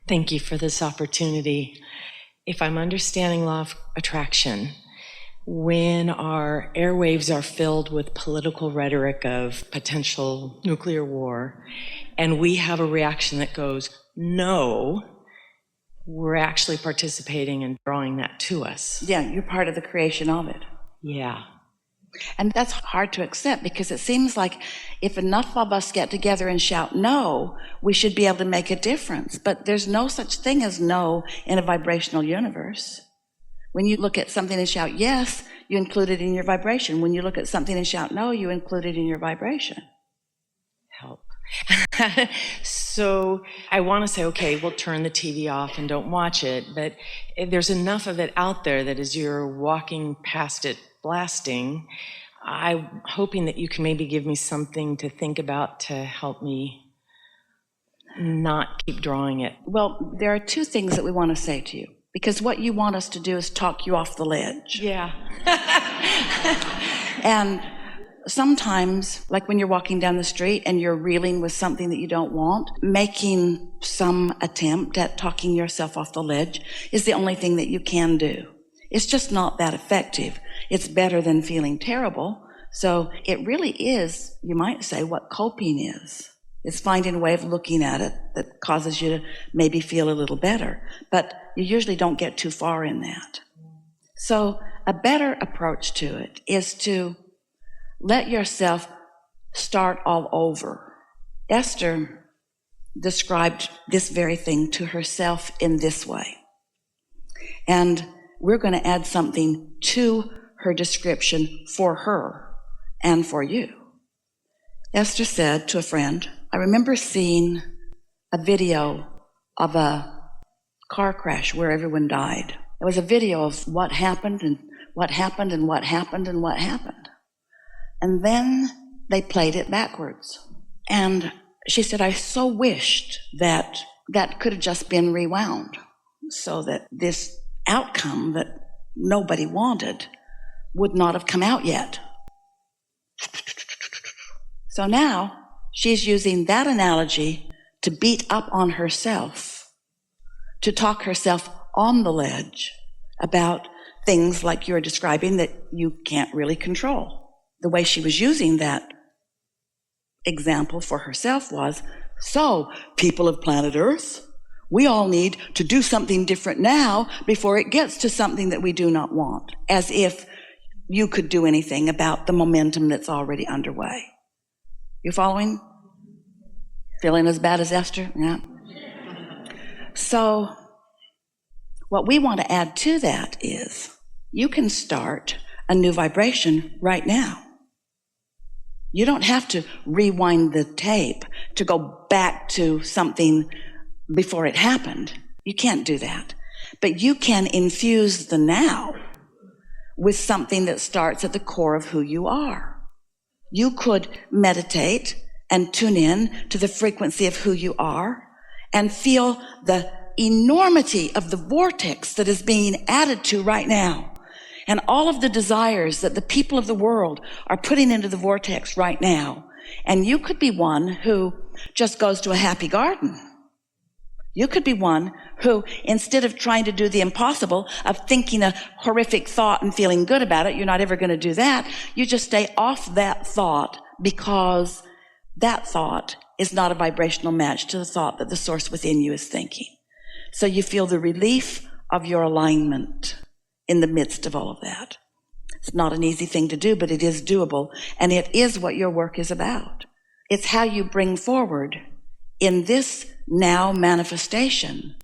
Thank you for this opportunity. If I'm understanding law of attraction, when our airwaves are filled with political rhetoric of potential nuclear war, and we have a reaction that goes, no, we're actually participating in drawing that to us. Yeah, you're part of the creation of it. Yeah. And that's hard to accept because it seems like if enough of us get together and shout no, we should be able to make a difference. But there's no such thing as no in a vibrational universe. When you look at something and shout yes, you include it in your vibration. When you look at something and shout no, you include it in your vibration. Help. So I want to say, okay, we'll turn the TV off and don't watch it, but there's enough of it out there that as you're walking past it blasting, I'm hoping that you can maybe give me something to think about to help me not keep drawing it. Well, there are two things that we want to say to you, because what you want us to do is talk you off the ledge. Yeah. And sometimes, like when you're walking down the street and you're reeling with something that you don't want, making some attempt at talking yourself off the ledge is the only thing that you can do. It's just not that effective. It's better than feeling terrible. So it really is, you might say, what coping is. It's finding a way of looking at it that causes you to maybe feel a little better. But you usually don't get too far in that. So a better approach to it is to let yourself start all over. Esther described this very thing to herself in this way. And we're going to add something to her description for her and for you. Esther said to a friend, I remember seeing a video of a car crash where everyone died. It was a video of what happened and what happened and what happened and what happened. And then they played it backwards. And she said, I so wished that that could have just been rewound so that this outcome that nobody wanted would not have come out yet. So now she's using that analogy to beat up on herself, to talk herself on the ledge about things like you're describing that you can't really control. The way she was using that example for herself was, so people of planet Earth, we all need to do something different now before it gets to something that we do not want, as if you could do anything about the momentum that's already underway. You following? Feeling as bad as Esther? Yeah. So what we want to add to that is you can start a new vibration right now. You don't have to rewind the tape to go back to something before it happened. You can't do that. But you can infuse the now with something that starts at the core of who you are. You could meditate and tune in to the frequency of who you are and feel the enormity of the vortex that is being added to right now, and all of the desires that the people of the world are putting into the vortex right now. And you could be one who just goes to a happy garden. You could be one who, instead of trying to do the impossible of thinking a horrific thought and feeling good about it, you're not ever going to do that. You just stay off that thought because that thought is not a vibrational match to the thought that the source within you is thinking. So you feel the relief of your alignment in the midst of all of that. It's not an easy thing to do, but it is doable, and it is what your work is about. It's how you bring forward in this now manifestation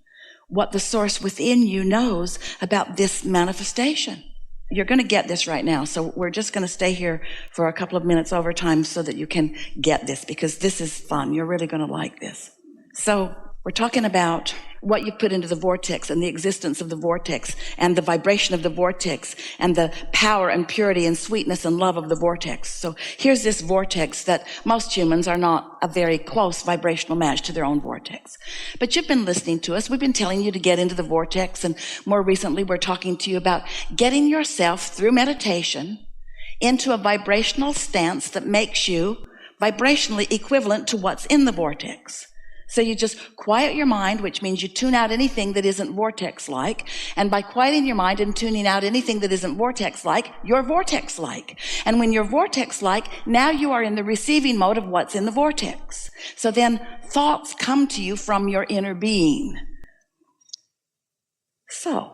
what the source within you knows about this manifestation. You're going to get this right now, so we're just going to stay here for a couple of minutes over time so that you can get this, because this is fun. You're really going to like this. So we're talking about what you put into the vortex and the existence of the vortex and the vibration of the vortex and the power and purity and sweetness and love of the vortex. So here's this vortex that most humans are not a very close vibrational match to their own vortex. But you've been listening to us. We've been telling you to get into the vortex, and more recently we're talking to you about getting yourself through meditation into a vibrational stance that makes you vibrationally equivalent to what's in the vortex. So you just quiet your mind, which means you tune out anything that isn't vortex-like. And by quieting your mind and tuning out anything that isn't vortex-like, you're vortex-like. And when you're vortex-like, now you are in the receiving mode of what's in the vortex. So then thoughts come to you from your inner being. So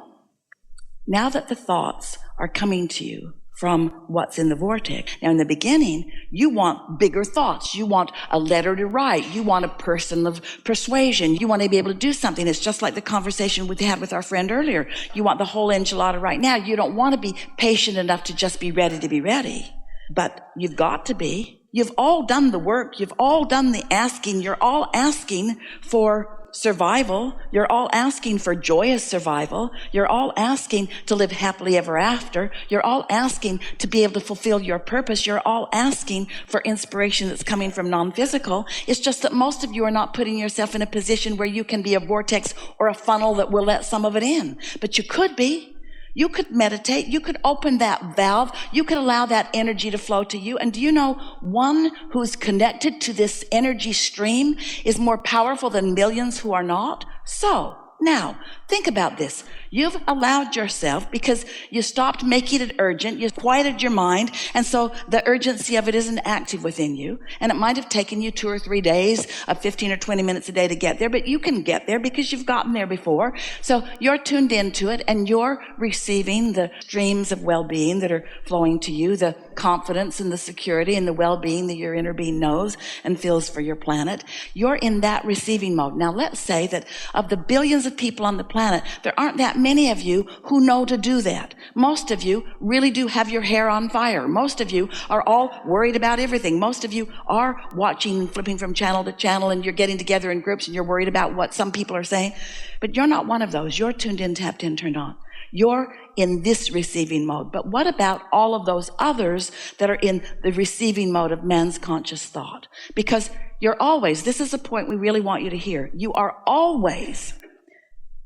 now that the thoughts are coming to you from what's in the vortex. Now, in the beginning, you want bigger thoughts. You want a letter to write. You want a person of persuasion. You want to be able to do something. It's just like the conversation we had with our friend earlier. You want the whole enchilada right now. You don't want to be patient enough to just be ready to be ready. But you've got to be. You've all done the work. You've all done the asking. You're all asking for survival. You're all asking for joyous survival. You're all asking to live happily ever after. You're all asking to be able to fulfill your purpose. You're all asking for inspiration that's coming from non-physical. It's just that most of you are not putting yourself in a position where you can be a vortex or a funnel that will let some of it in. But you could be. You could meditate. You could open that valve. You could allow that energy to flow to you. And do you know one who's connected to this energy stream is more powerful than millions who are not? So now think about this. You've allowed yourself, because you stopped making it urgent, you quieted your mind, and so the urgency of it isn't active within you. And it might have taken you 2 or 3 days of 15 or 20 minutes a day to get there, but you can get there because you've gotten there before. So you're tuned into it, and you're receiving the streams of well-being that are flowing to you, the confidence and the security and the well-being that your inner being knows and feels for your planet. You're in that receiving mode. Now let's say that of the billions of people on the planet, there aren't that many of you who know to do that. Most of you really do have your hair on fire. Most of you are all worried about everything. Most of you are watching and flipping from channel to channel, and you're getting together in groups and you're worried about what some people are saying. But you're not one of those. You're tuned in, tapped in, turned on. You're in this receiving mode. But what about all of those others that are in the receiving mode of man's conscious thought? Because you're always, this is a point we really want you to hear, you are always,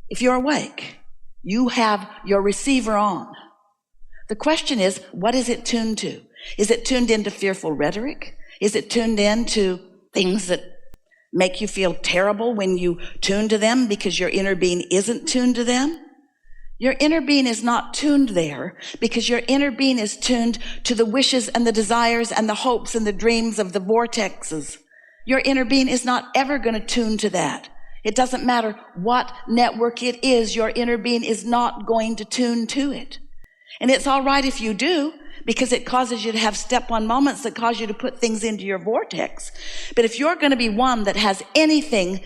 if you're awake, you have your receiver on. The question is, what is it tuned to? Is it tuned into fearful rhetoric? Is it tuned into things that make you feel terrible when you tune to them because your inner being isn't tuned to them? Your inner being is not tuned there because your inner being is tuned to the wishes and the desires and the hopes and the dreams of the vortexes. Your inner being is not ever going to tune to that. It doesn't matter what network it is, your inner being is not going to tune to it. And it's all right if you do, because it causes you to have step one moments that cause you to put things into your vortex. But if you're going to be one that has anything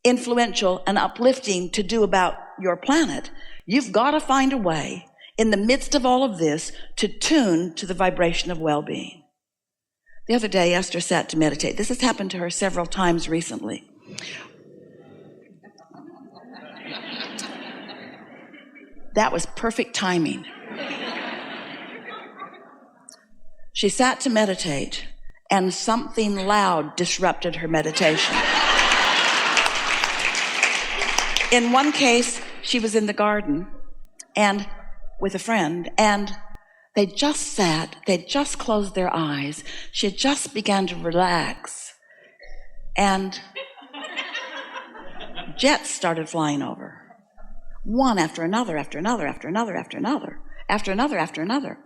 influential and uplifting to do about your planet, you've got to find a way in the midst of all of this to tune to the vibration of well-being. The other day, Esther sat to meditate. This has happened to her several times recently. That was perfect timing. She sat to meditate, and something loud disrupted her meditation. In one case, she was in the garden and with a friend, and they just sat, they'd just closed their eyes. She had just begun to relax, and jets started flying over. One after another, after another, after another, after another, after another, after another.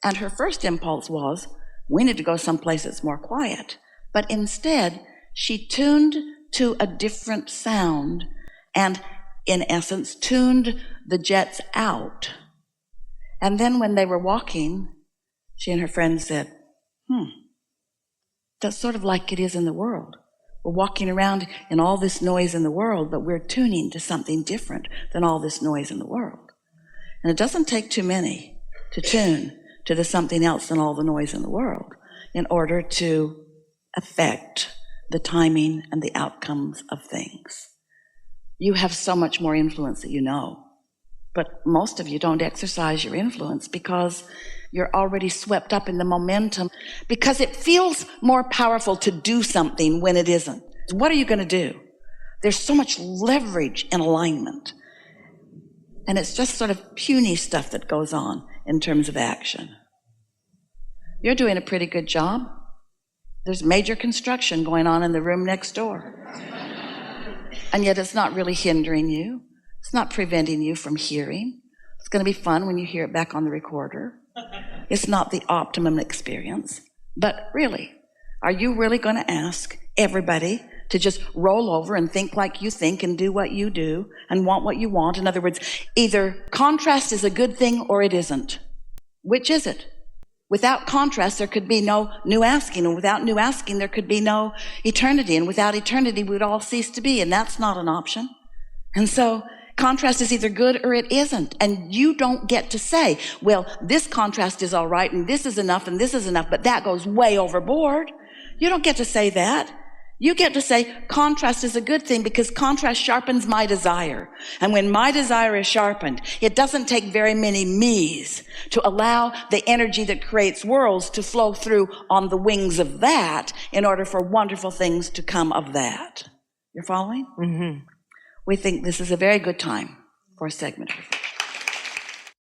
And her first impulse was, we need to go someplace that's more quiet. But instead, she tuned to a different sound and, in essence, tuned the jets out. And then when they were walking, she and her friend said, that's sort of like it is in the world. We're walking around in all this noise in the world, but we're tuning to something different than all this noise in the world. And it doesn't take too many to tune to the something else than all the noise in the world in order to affect the timing and the outcomes of things. You have so much more influence that you know, but most of you don't exercise your influence because you're already swept up in the momentum, because it feels more powerful to do something when it isn't. What are you going to do? There's so much leverage in alignment. And it's just sort of puny stuff that goes on in terms of action. You're doing a pretty good job. There's major construction going on in the room next door. and yet it's not really hindering you. It's not preventing you from hearing. It's going to be fun when you hear it back on the recorder. It's not the optimum experience. But really, are you really going to ask everybody to just roll over and think like you think and do what you do and want what you want? In other words, either contrast is a good thing or it isn't. Which is it? Without contrast, there could be no new asking, and without new asking, there could be no eternity, and without eternity, we would all cease to be, and that's not an option. And so, contrast is either good or it isn't, and you don't get to say, well, this contrast is all right, and this is enough, but that goes way overboard. You don't get to say that. You get to say contrast is a good thing because contrast sharpens my desire. And when my desire is sharpened, it doesn't take very many me's to allow the energy that creates worlds to flow through on the wings of that in order for wonderful things to come of that. You're following? Mm-hmm. We think this is a very good time for a segment.